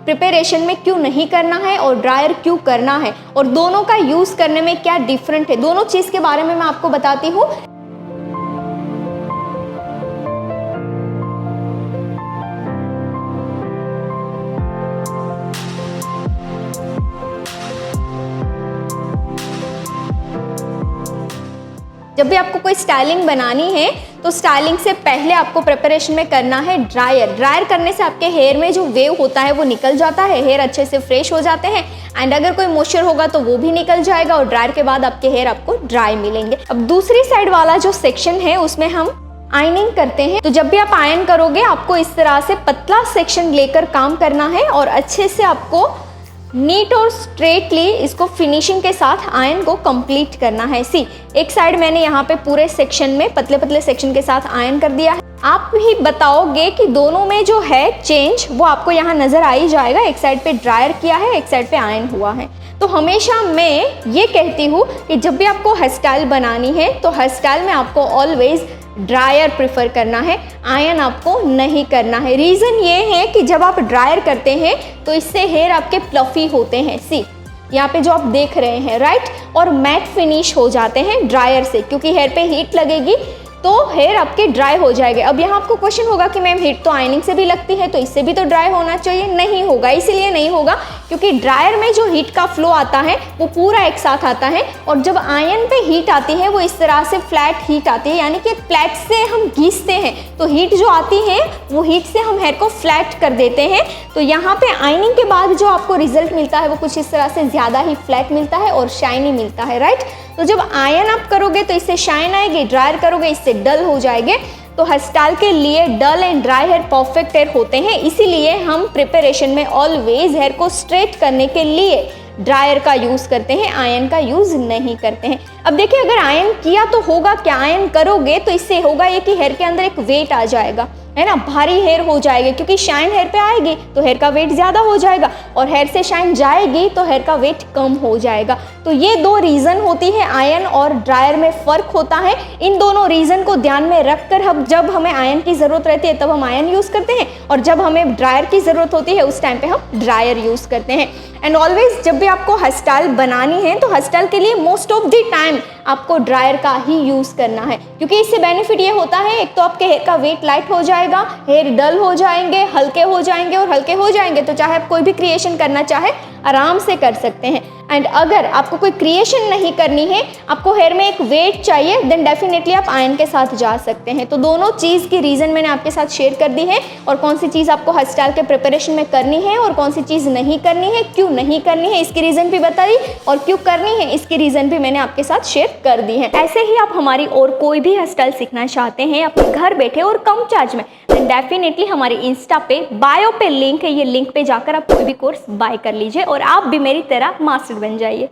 Preparation में क्यों नहीं करना है और ड्रायर क्यों करना है, और दोनों का यूज़ करने में क्या डिफरेंट है, दोनों चीज़ के बारे में मैं आपको बताती हूँ। जब भी आपको कोई स्टाइलिंग बनानी है तो स्टाइलिंग से पहले आपको प्रिपरेशन में करना है ड्रायर। ड्रायर करने से आपके हेयर में जो वेव होता है वो निकल जाता है, हेयर अच्छे से फ्रेश हो जाते हैं, एंड अगर कोई मॉइस्चर होगा तो वो भी निकल जाएगा, और ड्रायर के बाद आपके हेयर आपको ड्राई मिलेंगे। अब दूसरी साइड वाला जो सेक्शन है उसमें हम आयनिंग करते हैं। तो जब भी आप आयन करोगे आपको इस तरह से पतला सेक्शन लेकर काम करना है और अच्छे से आपको नीट और स्ट्रेटली इसको फिनिशिंग के साथ आयन को कंप्लीट करना है। सी, एक साइड मैंने यहाँ पे पूरे सेक्शन में पतले पतले सेक्शन के साथ आयन कर दिया है। आप ही बताओगे कि दोनों में जो है चेंज वो आपको यहाँ नजर आ ही जाएगा। एक साइड पे ड्रायर किया है, एक साइड पे आयन हुआ है। तो हमेशा मैं ये कहती हूँ कि जब भी आपको हेयर स्टाइल बनानी है तो हेयर स्टाइल में आपको ऑलवेज ड्रायर प्रेफर करना है, आयन आपको नहीं करना है। रीज़न ये है कि जब आप ड्रायर करते हैं तो इससे हेयर आपके प्लफी होते हैं। सी, यहाँ पे जो आप देख रहे हैं, राइट, और मैट फिनिश हो जाते हैं ड्रायर से, क्योंकि हेयर पे हीट लगेगी तो हेयर आपके ड्राई हो जाएंगे। अब यहाँ आपको क्वेश्चन होगा कि मैम हीट तो आयनिंग से भी लगती है तो इससे भी तो ड्राई होना चाहिए। नहीं होगा, इसीलिए नहीं होगा क्योंकि ड्रायर में जो हीट का फ्लो आता है वो पूरा एक साथ आता है, और जब आयन पे हीट आती है वो इस तरह से फ्लैट हीट आती है, यानी कि प्लेट से हम घिसते हैं तो हीट जो आती है वो हीट से हम हेयर को फ्लैट कर देते हैं। तो यहाँ पे आयनिंग के बाद जो आपको रिजल्ट मिलता है वो कुछ इस तरह से ज़्यादा ही फ्लैट मिलता है और शाइनी मिलता है, राइट। तो जब आयन आप करोगे तो इससे शाइन आएगी, ड्रायर करोगे इससे डल हो जाएंगे। तो हेयर स्टाइल के लिए dull and dry hair perfect hair होते हैं, इसीलिए हम प्रिपरेशन में ऑलवेज हेयर को स्ट्रेट करने के लिए ड्रायर का यूज़ करते हैं, आयन का यूज़ नहीं करते हैं। अब देखिए, अगर आयन किया तो होगा क्या, आयन करोगे तो इससे होगा ये कि हेयर के अंदर एक वेट आ जाएगा, है ना, भारी हेयर हो जाएगी, क्योंकि शाइन हेयर पे आएगी तो हेयर का वेट ज़्यादा हो जाएगा, और हेयर से शाइन जाएगी तो हेयर का वेट कम हो जाएगा। तो ये दो रीज़न होती है, आयन और ड्रायर में फ़र्क होता है। इन दोनों रीज़न को ध्यान में रखकर हम जब हमें आयन की ज़रूरत रहती है तब हम आयन यूज़ करते हैं, और जब हमें ड्रायर की ज़रूरत होती है उस टाइम पे हम ड्रायर यूज़ करते हैं। एंड ऑलवेज जब भी आपको हेयर स्टाइल बनानी है तो हेयर स्टाइल के लिए मोस्ट ऑफ द टाइम आपको ड्रायर का ही यूज़ करना है, क्योंकि इससे बेनिफिट ये होता है, एक तो आपके हेयर का वेट लाइट हो जाएगा, हेयर डल हो जाएंगे, हल्के हो जाएंगे, और हल्के हो जाएंगे तो चाहे आप कोई भी क्रिएशन करना चाहे आराम से कर सकते हैं। एंड अगर आपको कोई क्रिएशन नहीं करनी है, आपको हेयर में एक वेट चाहिए, देन डेफिनेटली आप आयन के साथ जा सकते हैं। तो दोनों चीज़ की रीज़न मैंने आपके साथ शेयर कर दी है, और कौन सी चीज़ आपको हेयर स्टाइल के प्रिपरेशन में करनी है और कौन सी चीज़ नहीं करनी है, क्यों नहीं करनी है इसकी रीज़न भी बताई, और क्यों करनी है इसकी रीज़न भी मैंने आपके साथ शेयर कर दी है। ऐसे ही आप हमारी और कोई भी हेयर स्टाइल सीखना चाहते हैं अपने घर बैठे और कम चार्ज में, देन डेफिनेटली हमारे इंस्टा पे बायो पे लिंक है, ये लिंक पे जाकर आप कोई भी कोर्स बाय कर लीजिए और आप भी मेरी तरह मास्टर बन जाइए।